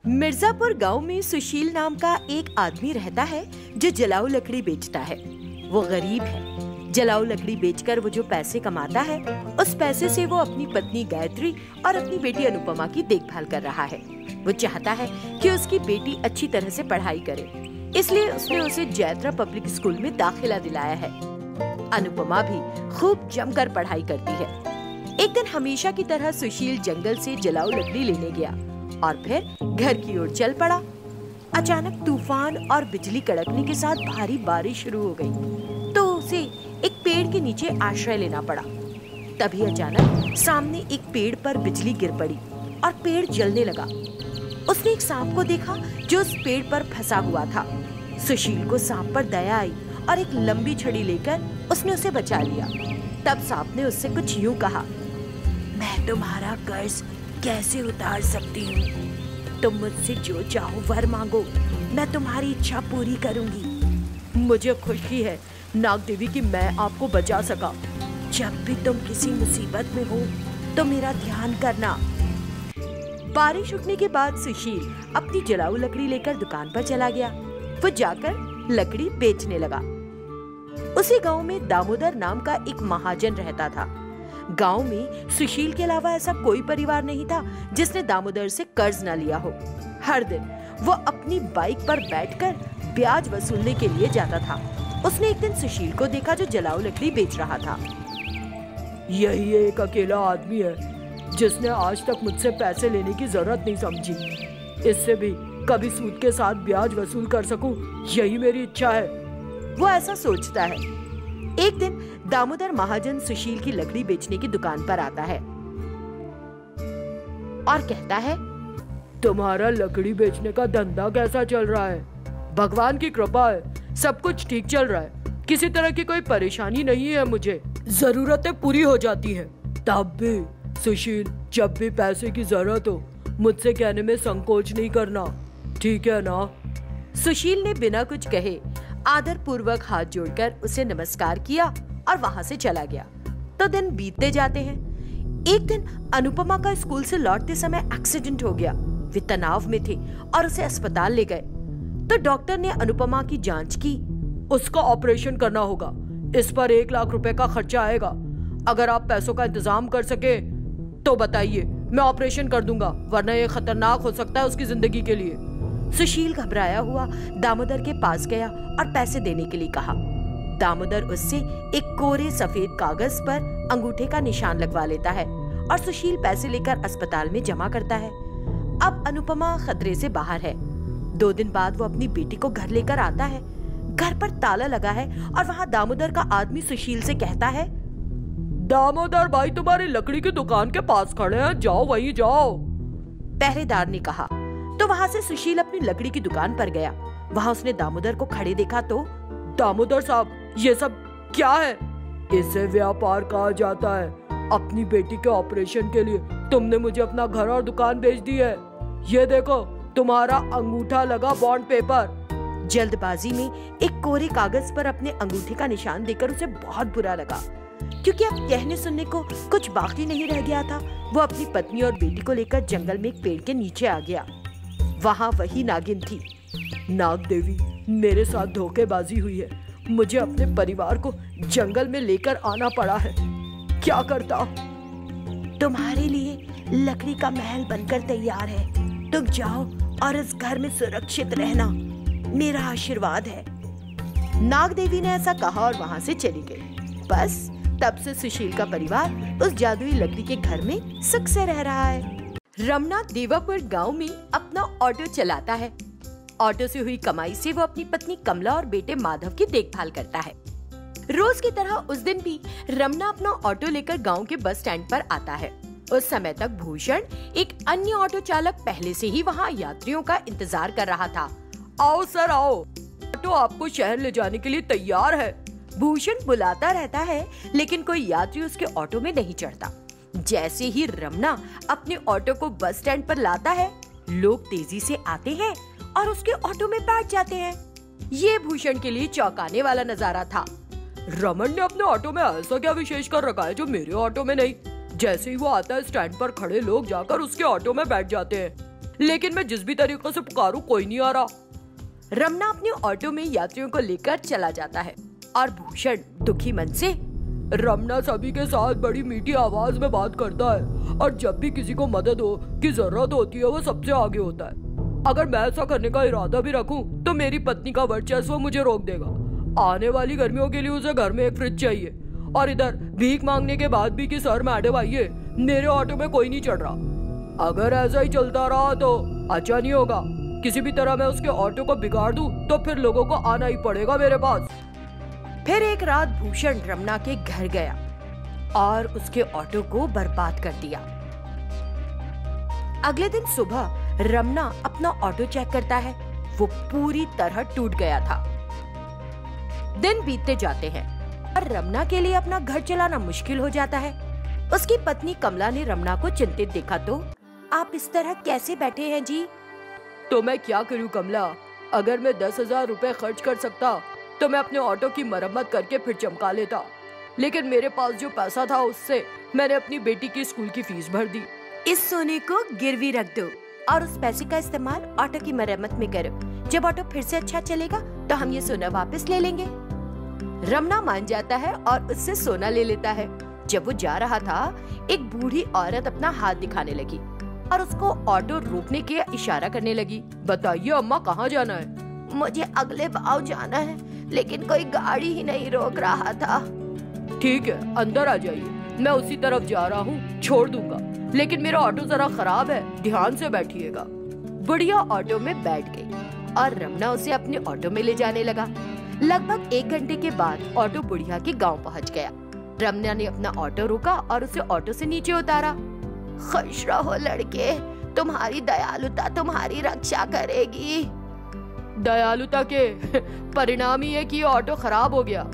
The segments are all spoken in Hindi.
मिर्जापुर गांव में सुशील नाम का एक आदमी रहता है जो जलाऊ लकड़ी बेचता है। वो गरीब है। जलाऊ लकड़ी बेचकर वो जो पैसे कमाता है, उस पैसे से वो अपनी पत्नी गायत्री और अपनी बेटी अनुपमा की देखभाल कर रहा है। वो चाहता है कि उसकी बेटी अच्छी तरह से पढ़ाई करे, इसलिए उसने उसे जैत्रा पब्लिक स्कूल में दाखिला दिलाया है। अनुपमा भी खूब जमकर पढ़ाई करती है। एक दिन हमेशा की तरह सुशील जंगल से जलाऊ लकड़ी लेने गया और फिर घर की ओर चल पड़ा। अचानक तूफान और बिजली कड़कने के साथ भारी बारिश शुरू हो गई, तो उसे एक पेड़ के नीचे आश्रय लेना पड़ा। तभी अचानक सामने एक पेड़ पर बिजली गिर पड़ी और पेड़ जलने लगा। उसने एक सांप को देखा जो उस पेड़ पर फंसा हुआ था। सुशील को सांप पर दया आई और एक लंबी छड़ी लेकर उसने उसे बचा लिया। तब सांप ने उससे कुछ यूं कहा, मैं तुम्हारा कर्ज कैसे उतार सकती हूँ? तुम मुझसे जो चाहो वर मांगो, मैं तुम्हारी इच्छा पूरी करूंगी। मुझे खुशी है नाग देवी कि मैं आपको बचा सका। जब भी तुम किसी मुसीबत में हो तो मेरा ध्यान करना। बारिश रुकने के बाद सुशील अपनी जलाऊ लकड़ी लेकर दुकान पर चला गया। वो जाकर लकड़ी बेचने लगा। उसी गांव में दामोदर नाम का एक महाजन रहता था। गांव में सुशील के अलावा ऐसा कोई परिवार नहीं था जिसने दामोदर से कर्ज न लिया हो। हर दिन वो अपनी बाइक पर बैठकर ब्याज वसूलने के लिए जाता था। उसने एक दिन सुशील को देखा जो जलाऊ लकड़ी बेच रहा था। यही एक अकेला आदमी है जिसने आज तक मुझसे पैसे लेने की जरूरत नहीं समझी। इससे भी कभी सूद के साथ ब्याज वसूल कर सकूं, यही मेरी इच्छा है। वो ऐसा सोचता है। एक दिन दामोदर महाजन सुशील की लकड़ी बेचने की दुकान पर आता है और कहता है, तुम्हारा लकड़ी बेचने का धंधा कैसा चल रहा है? भगवान की कृपा है, सब कुछ ठीक चल रहा है। किसी तरह की कोई परेशानी नहीं है। मुझे जरूरतें पूरी हो जाती हैं। तब भी सुशील, जब भी पैसे की जरूरत हो मुझसे कहने में संकोच नहीं करना, ठीक है ना? सुशील ने बिना कुछ कहे आदर पूर्वक हाथ जोड़कर उसे नमस्कार किया और वहां से चला गया। तो दिन बीतते जाते हैं। एक दिन अनुपमा का स्कूल से लौटते समय एक्सीडेंट हो गया। वे तनाव में थे और उसे अस्पताल ले गए। तो डॉक्टर ने अनुपमा की जांच की। उसका ऑपरेशन करना होगा। इस पर 1 लाख रुपए का खर्चा आएगा। अगर आप पैसों का इंतजाम कर सके तो बताइए, मैं ऑपरेशन कर दूंगा, वरना ये खतरनाक हो सकता है उसकी जिंदगी के लिए। सुशील घबराया हुआ दामोदर के पास गया और पैसे देने के लिए कहा। दामोदर उससे एक कोरे सफेद कागज पर अंगूठे का निशान लगवा लेता है और सुशील पैसे लेकर अस्पताल में जमा करता है। अब अनुपमा खतरे से बाहर है। 2 दिन बाद वो अपनी बेटी को घर लेकर आता है। घर पर ताला लगा है और वहाँ दामोदर का आदमी सुशील से कहता है, दामोदर भाई तुम्हारी लकड़ी की दुकान के पास खड़े हैं, जाओ वहीं जाओ। पहरेदार ने कहा। तो वहाँ से सुशील अपनी लकड़ी की दुकान पर गया। वहाँ उसने दामोदर को खड़े देखा तो, दामोदर साहब, ये सब क्या है? इसे व्यापार कहा जाता है। अपनी बेटी के ऑपरेशन के लिए तुमने मुझे अपना घर और दुकान बेच दी है। ये देखो तुम्हारा अंगूठा लगा बॉन्ड पेपर। जल्दबाजी में एक कोरे कागज पर अपने अंगूठे का निशान देकर उसे बहुत बुरा लगा, क्योंकि अब कहने सुनने को कुछ बाकी नहीं रह गया था। वो अपनी पत्नी और बेटी को लेकर जंगल में एक पेड़ के नीचे आ गया। वहाँ वही नागिन थी। नाग देवी, मेरे साथ धोखेबाजी हुई है। मुझे अपने परिवार को जंगल में लेकर आना पड़ा है। क्या करता? तुम्हारे लिए लकड़ी का महल बनकर तैयार है। तुम जाओ और इस घर में सुरक्षित रहना, मेरा आशीर्वाद है। नाग देवी ने ऐसा कहा और वहाँ से चली गई। बस तब से सुशील का परिवार उस जादुई लकड़ी के घर में सुख से रह रहा है। रमना देवापुर गांव में अपना ऑटो चलाता है। ऑटो से हुई कमाई से वो अपनी पत्नी कमला और बेटे माधव की देखभाल करता है। रोज की तरह उस दिन भी रमना अपना ऑटो लेकर गांव के बस स्टैंड पर आता है। उस समय तक भूषण, एक अन्य ऑटो चालक, पहले से ही वहां यात्रियों का इंतजार कर रहा था। आओ सर आओ, ऑटो आपको शहर ले जाने के लिए तैयार है। भूषण बुलाता रहता है, लेकिन कोई यात्री उसके ऑटो में नहीं चढ़ता। जैसे ही रमना अपने ऑटो को बस स्टैंड पर लाता है, लोग तेजी से आते हैं और उसके ऑटो में बैठ जाते हैं। ये भूषण के लिए चौंकाने वाला नजारा था। रमन ने अपने ऑटो में ऐसा क्या विशेष कर रखा है जो मेरे ऑटो में नहीं? जैसे ही वो आता है, स्टैंड पर खड़े लोग जाकर उसके ऑटो में बैठ जाते हैं। लेकिन मैं जिस भी तरीके से पुकारूं कोई नहीं आ रहा। रमना अपने ऑटो में यात्रियों को लेकर चला जाता है और भूषण दुखी मन से रमना सभी के साथ बड़ी मीठी आवाज में बात करता है और जब भी किसी को मदद हो की जरूरत होती है वो सबसे आगे होता है। अगर मैं ऐसा करने का इरादा भी रखूं तो मेरी पत्नी का वर्चस्व मुझे रोक देगा। आने वाली गर्मियों के लिए उसे घर में एक फ्रिज चाहिए और इधर भीख मांगने के बाद भी कि सर मैडम आइए, मेरे ऑटो में कोई नहीं चढ़ रहा। अगर ऐसा ही चलता रहा तो अच्छा नहीं होगा। किसी भी तरह मैं उसके ऑटो को बिगाड़ दूं तो फिर लोगों को आना ही पड़ेगा मेरे पास। फिर एक रात भूषण रमना के घर गया और उसके ऑटो को बर्बाद कर दिया। अगले दिन सुबह रमना अपना ऑटो चेक करता है, वो पूरी तरह टूट गया था। दिन बीतते जाते हैं और रमना के लिए अपना घर चलाना मुश्किल हो जाता है। उसकी पत्नी कमला ने रमना को चिंतित देखा तो, आप इस तरह कैसे बैठे हैं जी? तो मैं क्या करूं कमला, अगर मैं 10,000 रुपए खर्च कर सकता तो मैं अपने ऑटो की मरम्मत करके फिर चमका लेता, लेकिन मेरे पास जो पैसा था उससे मैंने अपनी बेटी की स्कूल की फीस भर दी। इस सोने को गिरवी रख दो और उस पैसे का इस्तेमाल ऑटो की मरम्मत में करो। जब ऑटो फिर से अच्छा चलेगा तो हम ये सोना वापस ले लेंगे। रमना मान जाता है और उससे सोना ले लेता है। जब वो जा रहा था, एक बूढ़ी औरत अपना हाथ दिखाने लगी और उसको ऑटो रोकने के इशारा करने लगी। बताइए अम्मा, कहाँ जाना है? मुझे अगले गांव जाना है, लेकिन कोई गाड़ी ही नहीं रोक रहा था। ठीक है, अंदर आ जाइए, मैं उसी तरफ जा रहा हूँ, छोड़ दूंगा, लेकिन मेरा ऑटो जरा खराब है, ध्यान से बैठिएगा। बुढ़िया ऑटो में बैठ गई और रमना उसे अपने ऑटो में ले जाने लगा। लगभग 1 घंटे के बाद ऑटो बुढ़िया के गांव पहुंच गया। रमना ने अपना ऑटो रोका और उसे ऑटो से नीचे उतारा। खुश रहो लड़के, तुम्हारी दयालुता तुम्हारी रक्षा करेगी। दयालुता के परिणाम ही है कि ऑटो खराब हो गया।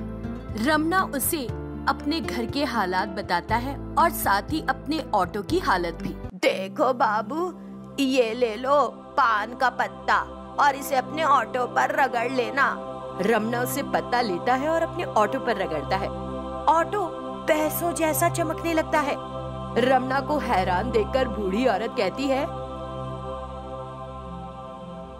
रमना उसे अपने घर के हालात बताता है और साथ ही अपने ऑटो की हालत भी। देखो बाबू, ये ले लो पान का पत्ता और इसे अपने ऑटो पर रगड़ लेना। रमना उसे पत्ता लेता है और अपने ऑटो पर रगड़ता है। ऑटो पैसों जैसा चमकने लगता है। रमना को हैरान देखकर बूढ़ी औरत कहती है,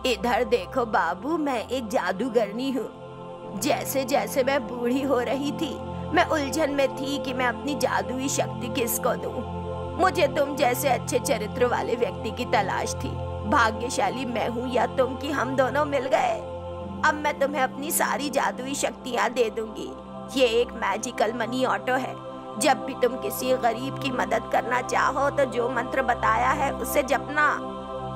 इधर देखो बाबू, मैं एक जादूगरनी हूँ। जैसे जैसे मैं बूढ़ी हो रही थी, मैं उलझन में थी कि मैं अपनी जादुई शक्ति किसको दूँ। मुझे तुम जैसे अच्छे चरित्र वाले व्यक्ति की तलाश थी। भाग्यशाली मैं हूँ या तुम कि हम दोनों मिल गए। अब मैं तुम्हें अपनी सारी जादुई शक्तियाँ दे दूंगी। ये एक मैजिकल मनी ऑटो है। जब भी तुम किसी गरीब की मदद करना चाहो तो जो मंत्र बताया है उसे जपना।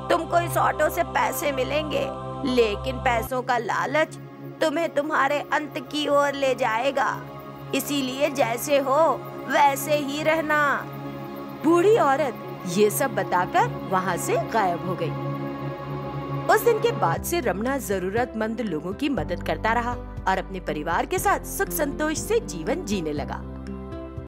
तुमको इस ऑटो से पैसे मिलेंगे, लेकिन पैसों का लालच तुम्हें तुम्हारे अंत की ओर ले जाएगा। इसीलिए जैसे हो वैसे ही रहना। बूढ़ी औरत ये सब बताकर वहाँ से गायब हो गई। उस दिन के बाद से रमना जरूरतमंद लोगों की मदद करता रहा और अपने परिवार के साथ सुख संतोष से जीवन जीने लगा।